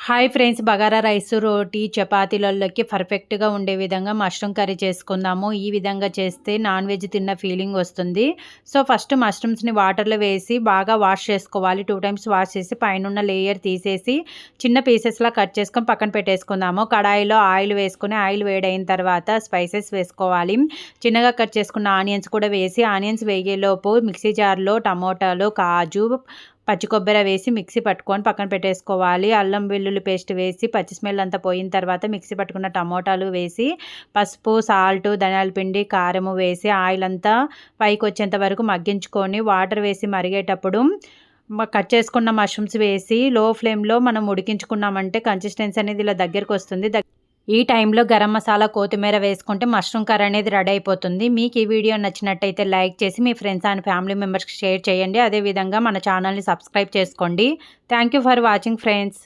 Hi friends, bagara rice, రోటీ, చపాతీలలోకి పర్ఫెక్ట్‌గా ఉండే విధంగా మష్రూమ్ కర్రీ చేసుకుందాము. ఈ విధంగా చేస్తే నాన్ వెజ్ తిన్న ఫీలింగ్ వస్తుంది. సో, ఫస్ట్ మష్రూమ్స్‌ని వాటర్‌లో వేసి బాగా వాష్ చేసుకోవాలి. 2 టైమ్స్ వాష్ చేసి పైనున్న లేయర్ తీసేసి చిన్న పీసెస్‌లా కట్ చేసుకొని పక్కన పెట్టేసుకుందాము. కడాయిలో ఆయిల్ వేసుకొని ఆయిల్ వేడైన తర్వాత స్పైసెస్ వేసుకోవాలి. చిన్నగా కట్ చేసుకున్న ఆనియన్స్ కూడా వేసి ఆనియన్స్ వేగేలోపు మిక్సీ జార్‌లో టమోటాలు, కాజు, పచ్చి కొబ్బరి వేసి మిక్సీ పట్టుకొని పక్కన పెట్టేసుకోవాలి. అల్లం వెల్లుల్లి పేస్ట్ వేసి పచ్చి స్మెల్ అంతా పోయిన తర్వాత మిక్సీ పట్టుకున్న టమోటాలు వేసి పసుపు, సాల్ట్, ధనియాల పిండి, కారము వేసి ఆయిల్ అంతా పైకి వచ్చేంత వరకు మగ్గించుకొని వాటర్ వేసి మరిగేటప్పుడు కట్ చేసుకున్న మష్రూమ్స్ వేసి లో ఫ్లేమ్లో మనం ఉడికించుకున్నామంటే కన్సిస్టెన్సీ అనేది ఇలా దగ్గరికి వస్తుంది. ఈ టైంలో గరం మసాలా, కొత్తిమీర వేసుకుంటే మష్రూమ్ కర్రీ అనేది రెడీ అయిపోతుంది. మీకు ఈ వీడియో నచ్చినట్టయితే లైక్ చేసి మీ ఫ్రెండ్స్ అండ్ ఫ్యామిలీ మెంబర్స్కి షేర్ చేయండి. అదేవిధంగా మన ఛానల్ని సబ్స్క్రైబ్ చేసుకోండి. Thank you for watching friends.